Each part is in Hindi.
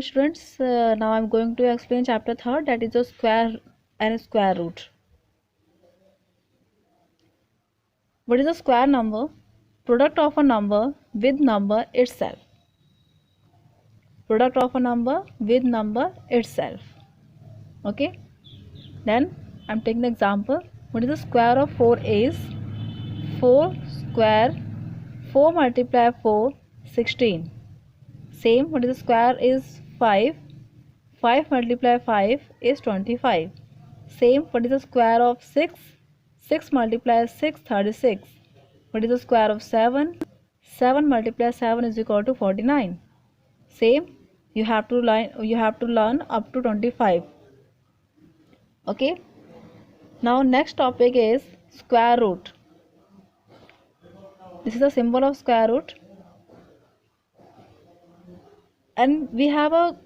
Students, now I'm going to explain chapter 3rd, that is the square and square root. What is a square number? Product of a number with number itself. Product of a number with number itself. Okay. Then I'm taking the example. What is the square of 4 is 4 square 4 multiply 4 16. Same. What is the square is 5 5 multiply 5 is 25. Same. What is the square of 6? 6 multiply 6 36. What is the square of 7? 7 multiply 7 is equal to 49. Same. You have to learn up to 25. Okay. Now next topic is square root. This is the symbol of square root. And we have a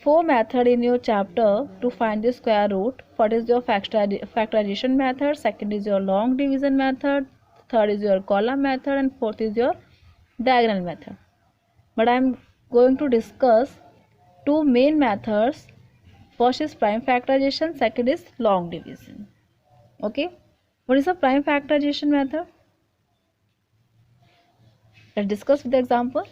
4 method in your chapter to find the square root. First is your factorization method, second is your long division method, third is your column method, and fourth is your diagonal method. But I am going to discuss two main methods. First is prime factorization, second is long division. Okay, what is the prime factorization method? Let's discuss with the example.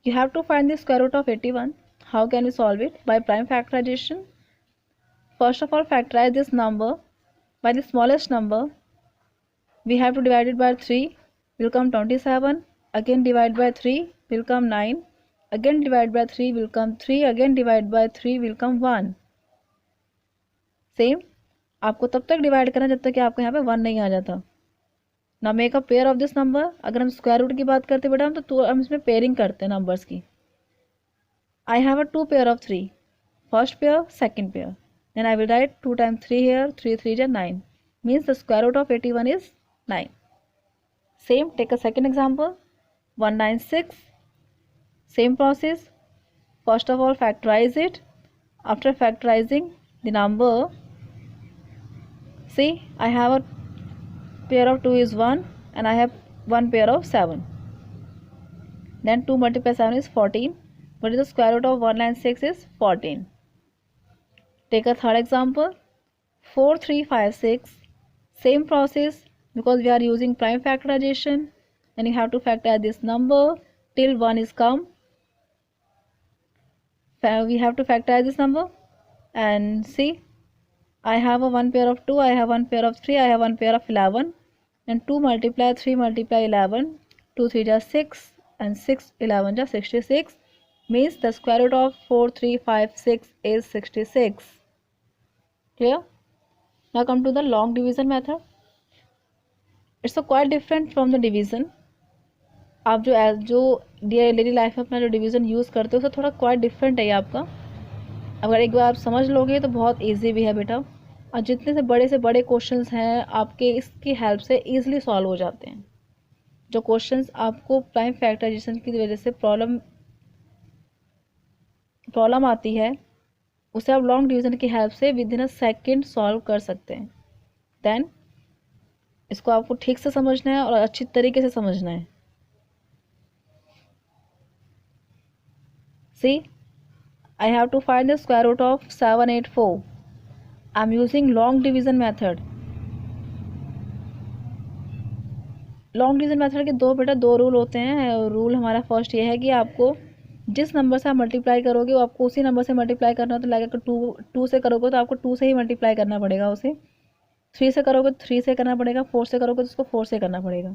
You have to find the square root of 81. How can we solve it? By prime factorization. First of all, factorize this number by the smallest number. We have to divide it by 3, will come 27. Again divide by 3, will come 9. Again divide by 3, will come 3. Again divide by 3, will come 1. Same आपको तब तक डिवाइड करना जब तक कि आपको यहाँ पे 1 नहीं आ जाता. ना make a pair of this number. अगर हम स्क्वायर रूट की बात करते बेटा तो हम इसमें पेयरिंग करते हैं नंबर्स की. I have a 2 pair of 3. First pair, second pair. Then I will write 2 times 3 here. 3 3 is 9. Means the square root of 81 is 9. Same, take a second example. 196. Same process. First of all, factorize it. After factorizing the number, see, I have a pair of 2 is 1 and I have one pair of 7. Then 2 multiply 7 is 14. What is the square root of 196 is 14. Take a third example. 4 3 5 6. Same process, because we are using prime factorization, and you have to factorize this number till 1 is come. We have to factorize this number and see, I have a one pair of 2, I have one pair of 3, I have one pair of 11. And 2 multiply 3 multiply 11. 2 3 is 6 and 6 11 is 66. Means the square root of 4 3 5 6 is 66. Clear? Now come to the long division method. It's a quite different from the division. आप जो डेली लाइफ में अपना जो डिवीज़न यूज़ करते हो उससे थोड़ा क्वाइट डिफरेंट है ये आपका. अगर एक बार आप समझ लोगे तो बहुत इजी भी है बेटा. और जितने से बड़े क्वेश्चंस हैं आपके इसकी हेल्प से इजीली सॉल्व हो जाते हैं. जो क्वेश्चंस आपको प्राइम फैक्टराइजेशन की वजह से प्रॉब्लम आती है उसे आप लॉन्ग डिवीज़न की हेल्प से with in a second solve कर सकते हैं. देन इसको आपको ठीक से समझना है और अच्छी तरीके से समझना है. See, I have to find the square root of 784. I am using long division method. Long division method के दो रूल होते हैं. रूल हमारा फर्स्ट ये है कि आपको जिस नंबर से आप मल्टीप्लाई करोगे वो आपको उसी नंबर से मल्टीप्लाई करना. तो लाइक अगर 2 से करोगे तो आपको 2 से ही मल्टीप्लाई करना पड़ेगा उसे. 3 से करोगे तो 3 से करना पड़ेगा. 4 से करोगे तो उसको 4 से करना पड़ेगा.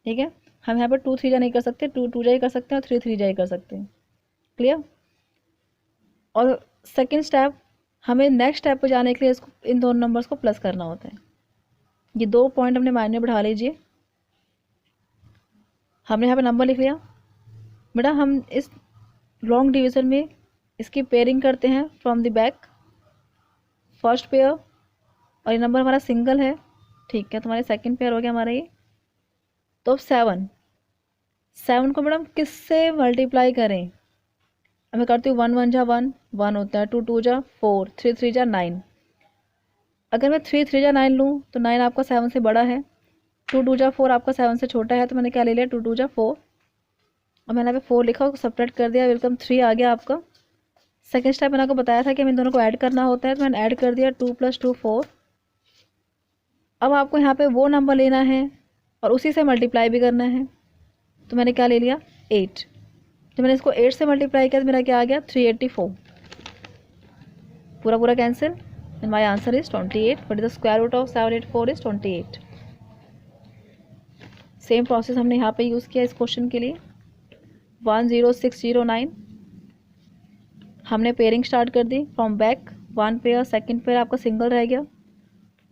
ठीक है. हम यहाँ पर 2 3 जा नहीं कर सकते, 2 2 जा ही कर सकते हैं और 3 3 जा ही कर सकते हैं. क्लियर? और सेकेंड स्टेप, हमें नेक्स्ट स्टेप पर जाने के लिए इसको इन दोनों नंबर्स को प्लस करना होता है. ये 2 पॉइंट अपने माइंड में बढ़ा लीजिए. हमने यहाँ पे नंबर लिख लिया बेटा. हम इस लॉन्ग डिवीज़न में इसकी पेयरिंग करते हैं from the back. First pair और ये नंबर हमारा सिंगल है. ठीक है, तो हमारा सेकेंड पेयर हो गया हमारा ये. तो अब 7 को मैडम किससे मल्टीप्लाई करें? मैं करती हूँ 1 1 जा 1 1 होता है. 2 2 जा 4, 3 3 जा 9. अगर मैं 3 3 जा 9 लूँ तो 9 आपका 7 से बड़ा है. 2 2 जा 4 आपका 7 से छोटा है. तो मैंने क्या ले लिया? 2 2 जा 4. और मैंने यहाँ पे 4 लिखा, सब्ट्रैक्ट कर दिया, वेलकम 3 आ गया आपका। सेकेंड स्टेप मैंने आपको बताया था कि इन दोनों को ऐड करना होता है, तो मैंने ऐड कर दिया 2 + 2 4। अब आपको यहाँ पे वो नंबर लेना है और उसी से मल्टीप्लाई भी करना है, तो मैंने क्या ले लिया 8। तो मैंने इसको 8 से मल्टीप्लाई किया तो मेरा क्या आ गया 384। पूरा पूरा cancel and my answer is 28। But the square root of 784 is 28। Same process हमने यहाँ पे यूज़ किया इस क्वेश्चन के लिए। 10609 हमने पेयरिंग स्टार्ट कर दी from back, 1 pair, second pair आपका सिंगल रह गया,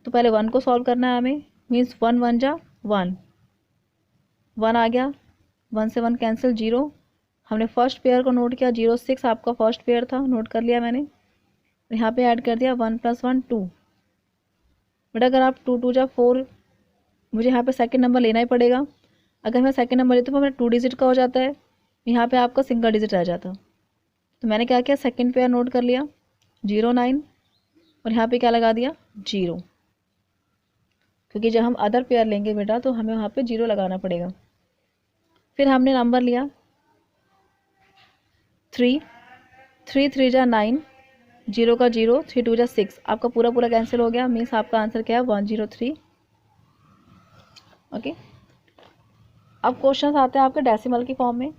तो पहले 1 को सॉल्व करना है हमें। मीन्स 1 1 जा 1, 1 आ गया, 1 से 1 कैंसिल, 0। हमने फर्स्ट पेयर को नोट किया, 06 आपका फर्स्ट पेयर था, नोट कर लिया मैंने। यहाँ पे ऐड कर दिया 1 + 1 2। बट अगर आप 2 2 जा 4, मुझे यहाँ पे सेकंड नंबर लेना ही पड़ेगा। अगर मैं सेकंड नंबर लेती हूँ तो मेरा 2 डिजिट का हो जाता है, यहाँ पे आपका सिंगल डिजिट रह जाता। तो मैंने क्या किया, सेकंड पेयर नोट कर लिया 09 और यहाँ पे क्या लगा दिया 0, क्योंकि जब हम अदर पेयर लेंगे बेटा तो हमें वहाँ पे 0 लगाना पड़ेगा। फिर हमने नंबर लिया 3, 3 3 जा 9, 0 का 0, 3 2 जा 6, आपका पूरा पूरा कैंसिल हो गया। मीन्स आपका आंसर क्या है 103। ओके। अब क्वेश्चन आते हैं आपके डेसिमल की फॉर्म में।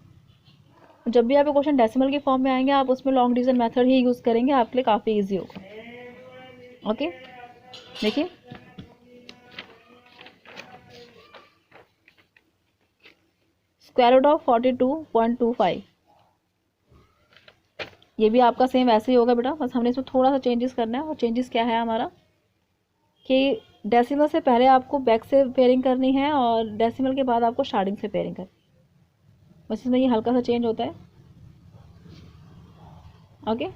जब भी आपके क्वेश्चन डेसिमल की फॉर्म में आएंगे आप उसमें लॉन्ग डिवीजन मेथड ही यूज़ करेंगे, आपके लिए काफ़ी ईजी होगा। ओके, देखिए स्क्वायर रूट ऑफ 42.25, ये भी आपका सेम ऐसे ही होगा बेटा, बस हमने इसमें थोड़ा सा चेंजेस करना है। और चेंजेस क्या है हमारा कि डेसिमल से पहले आपको बैक से पेयरिंग करनी है और डेसिमल के बाद आपको स्टार्टिंग से पेयरिंग करनी है, बस इसमें ये हल्का सा चेंज होता है। ओके,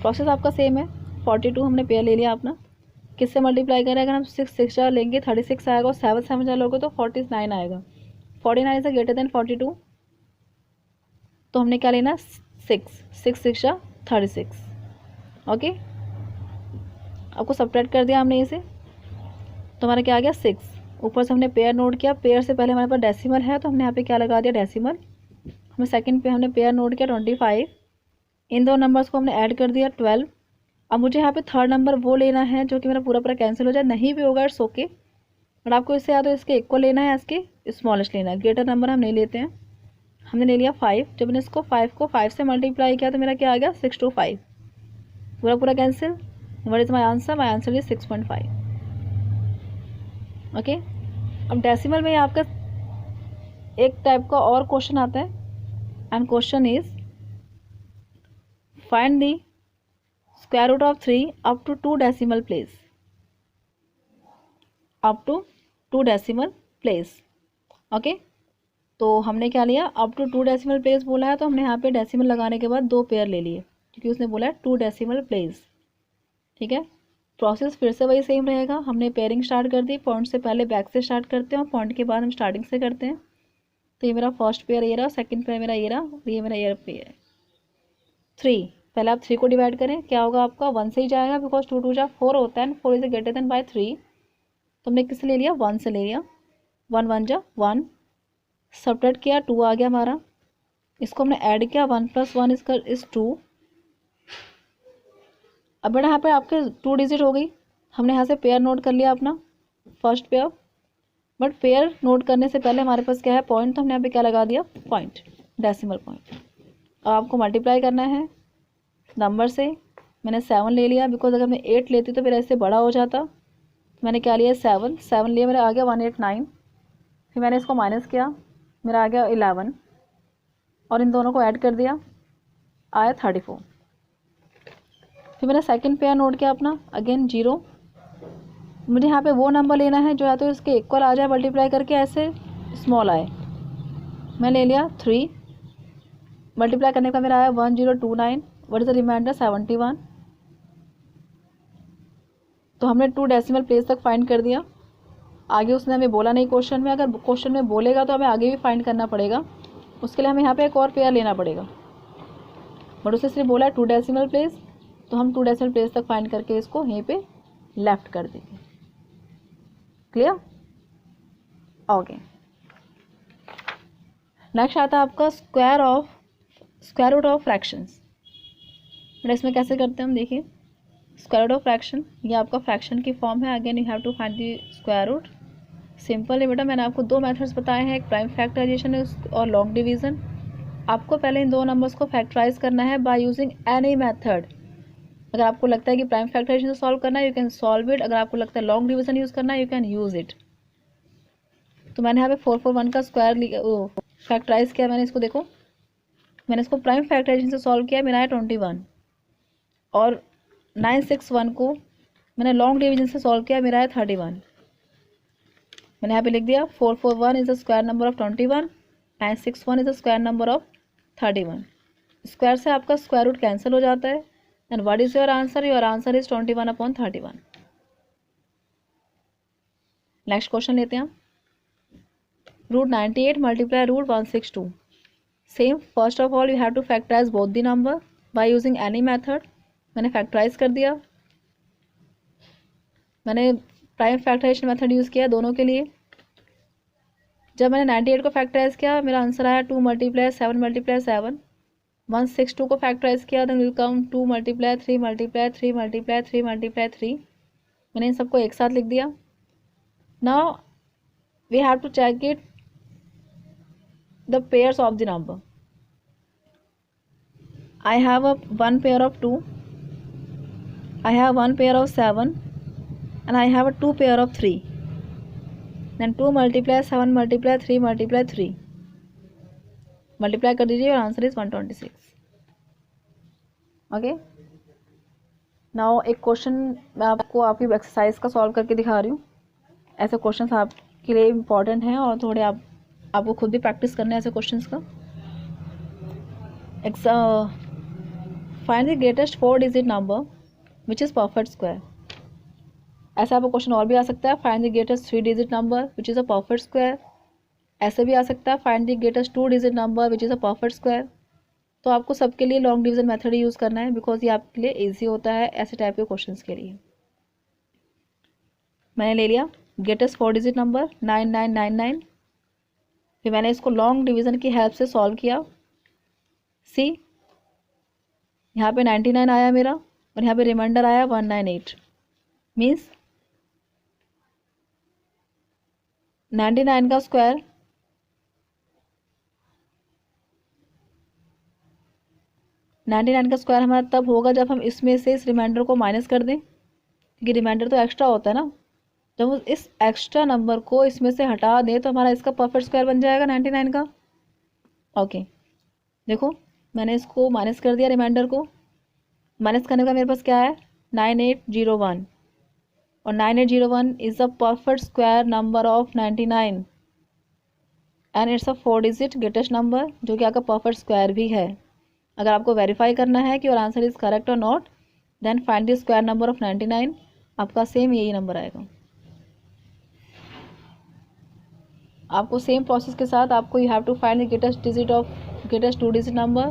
प्रोसेस आपका सेम है। 42 हमने पेयर ले लिया अपना, किससे मल्टीप्लाई करें, अगर हम 6 6 लेंगे 36 आएगा, और 7 7 लोगे तो 49 आएगा। 49 से ग्रेटर देन 42, तो हमने क्या लेना 6 6 6 36। ओके, आपको सब्ट्रैक्ट कर दिया हमने इसे, तो हमारा क्या आ गया 6। ऊपर से हमने पेयर नोट किया, पेयर से पहले हमारे पास डेसिमल है तो हमने यहाँ पे क्या लगा दिया डेसिमल। हमें सेकंड पे हमने पेयर नोट किया 25, इन दो नंबर्स को हमने ऐड कर दिया 12। अब मुझे यहाँ पे थर्ड नंबर वो लेना है जो कि मेरा पूरा पूरा कैंसिल हो जाए, नहीं भी होगा इट्स ओके, बट आपको इससे या तो इसके इक्वल लेना है, इसके स्मॉलेस्ट लेना है, ग्रेटर नंबर हम नहीं लेते हैं। हमने ले लिया 5, जब मैंने इसको 5 को 5 से मल्टीप्लाई किया तो मेरा क्या आ गया 625, पूरा पूरा cancel. What is my answer, my answer is 6.5। Okay, अब डेसिमल में आपका एक टाइप का और क्वेश्चन आता है, and question is find the square root of 3 up to 2 decimal place, up to 2 decimal place. Okay, तो हमने क्या लिया, अप टू 2 डेसिमल प्लेस बोला है तो हमने यहाँ पे डेसिमल लगाने के बाद 2 पेयर ले लिए, क्योंकि उसने बोला है 2 डेसिमल प्लेस। ठीक है, प्रोसेस फिर से वही सेम रहेगा। हमने पेयरिंग स्टार्ट कर दी, पॉइंट से पहले बैक से स्टार्ट करते हैं और पॉइंट के बाद हम स्टार्टिंग से करते हैं। तो ये मेरा फर्स्ट पेयर ये रहा, सेकंड पेयर मेरा ये रहा, और ये मेरा ये पेयर है 3। पहले आप 3 को डिवाइड करें, क्या होगा आपका 1 से ही जाएगा, बिकॉज 2 2 जा 4 होता है, 4 इज ग्रेटर देन बाय 3। तो हमने किससे ले लिया 1 से ले लिया, 1 1 जा 1, सब्ट्रैक्ट किया 2 आ गया हमारा, इसको हमने ऐड किया 1 + 1 इज 2। अब बेटा यहाँ पे आपके 2 डिजिट हो गई, हमने यहाँ से पेयर नोट कर लिया अपना first pair, but pair note करने से पहले हमारे पास क्या है पॉइंट, तो हमने यहाँ पे क्या लगा दिया पॉइंट, डेसिमल पॉइंट। अब आपको मल्टीप्लाई करना है नंबर से, मैंने 7 ले लिया, बिकॉज अगर मैं 8 लेती तो फिर ऐसे बड़ा हो जाता, तो मैंने क्या लिया 7 7 लिया, मेरा आ गया 189। फिर मैंने इसको माइनस किया, मेरा आ गया 11, और इन दोनों को ऐड कर दिया, आया 34। फिर मैंने सेकंड पेयर नोट किया अपना, अगेन 0। मुझे यहाँ पे वो नंबर लेना है जो या तो इसके इक्वल आ जाए मल्टीप्लाई करके, ऐसे स्मॉल आए। मैं ले लिया 3, मल्टीप्लाई करने का मेरा आया 1029, व्हाट इज द रिमाइंडर 71। तो हमने 2 डेसिमल प्लेस तक फाइंड कर दिया। आगे उसने हमें बोला नहीं क्वेश्चन में, अगर क्वेश्चन में बोलेगा तो हमें आगे भी फाइंड करना पड़ेगा, उसके लिए हमें यहाँ पे एक और पेयर लेना पड़ेगा, बट उसने सिर्फ बोला 2 डेसिमल प्लेस, तो हम 2 डेसिमल प्लेस तक फाइंड करके इसको यहीं पे लेफ्ट कर देंगे। क्लियर? ओके, नेक्स्ट आता है आपका square root of fractions. But इसमें कैसे करते हैं हम, देखिए स्क्वायर रूट ऑफ फ्रैक्शन, ये आपका फ्रैक्शन की फॉर्म है। Again you have to find the square root. Simple है बेटा, मैंने आपको दो मेथड्स बताए हैं, एक प्राइम फैक्टराइजेशन और लॉन्ग डिवीज़न। आपको पहले इन दो नंबर्स को फैक्टराइज करना है बाय यूजिंग एनी मेथड। अगर आपको लगता है कि प्राइम फैक्टराइजेशन से सॉल्व करना है, यू कैन सॉल्व इट। अगर आपको लगता है लॉन्ग डिवीजन यूज़ करना है, यू कैन यूज़ इट। तो मैंने यहाँ पे 441 का स्क्वायर फैक्टराइज किया। मैंने इसको देखो, मैंने इसको प्राइम फैक्टराइजेशन से सॉल्व किया, मेरा है 21। और 961 को मैंने लॉन्ग डिवीजन से सॉल्व किया, मेरा है 31। मैंने यहाँ पे लिख दिया 441 is the square number of 21, 961 is the square number of 31। Square से आपका स्क्वायर रूट कैंसिल हो जाता है। And what is your answer? Your answer is 21/31। Next question लेते हैं, root 98 multiply root 162। Same, first of all you have to factorize both the number by using any method. मैंने फैक्टराइज कर दिया, मैंने प्राइम फैक्टराइजेशन मेथड यूज़ किया दोनों के लिए। जब मैंने 98 को फैक्टराइज किया, मेरा आंसर आया 2 × 7 × 7। 162 को फैक्टराइज किया, देन विल कम 2 × 3 × 3 × 3 × 3। मैंने इन सबको एक साथ लिख दिया। Now we have to check it the pairs of the number. I have one pair of 2, I have one pair of 7, and I have a 2 pair of 3. Then 2 × 7 × 3 × 3 multiply कर दीजिए और आंसर इज 126। ओके, नाउ एक क्वेश्चन मैं आपको आपकी एक्सरसाइज का सॉल्व करके दिखा रही हूँ। ऐसे क्वेश्चंस आपके लिए इम्पॉर्टेंट हैं और थोड़े आपको खुद भी प्रैक्टिस करना है ऐसे क्वेश्चंस का। Find the greatest 4 digit number which is perfect square. ऐसा आपको क्वेश्चन और भी आ सकता है, find the greatest 3 digit number which is a perfect square. ऐसे भी आ सकता है, find the greatest 2 digit number which is a perfect square. तो आपको सबके लिए लॉन्ग डिवीजन मेथड ही यूज़ करना है, बिकॉज ये आपके लिए ईजी होता है ऐसे टाइप के क्वेश्चंस के लिए। मैंने ले लिया ग्रेटेस्ट 4 डिजिट नंबर 9999। फिर मैंने इसको लॉन्ग डिवीजन की हेल्प से सॉल्व किया। सी, यहाँ पे 99 आया मेरा और यहाँ पे रिमाइंडर आया 198। मीन्स 99 का स्क्वायर 99 का स्क्वायर हमारा तब होगा जब हम इसमें से इस रिमाइंडर को माइनस कर दें, क्योंकि रिमाइंडर तो एक्स्ट्रा होता है ना। जब हम इस एक्स्ट्रा नंबर को इसमें से हटा दें तो हमारा इसका परफेक्ट स्क्वायर बन जाएगा 99 का। ओके, देखो मैंने इसको माइनस कर दिया, रिमाइंडर को माइनस करने का मेरे पास क्या है 9801, और 9801 is the perfect square number of 99 and it's a 4 digit greatest number, जो कि आपका परफेक्ट स्क्वायर भी है। अगर आपको वेरीफाई करना है कि और answer is correct or not, then find the square number of 99। आपका सेम यही नंबर आएगा। आपको सेम प्रोसेस के साथ आपको you have to find the greatest 2 digit number,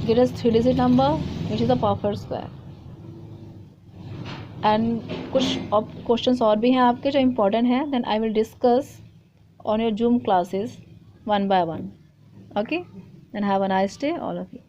greatest 3 digit number which is a perfect square. And कुछ क्वेश्चंस और भी हैं आपके जो इम्पोर्टेंट हैं, then I will discuss on your Zoom classes 1 by 1. Okay, then have a nice day all of you.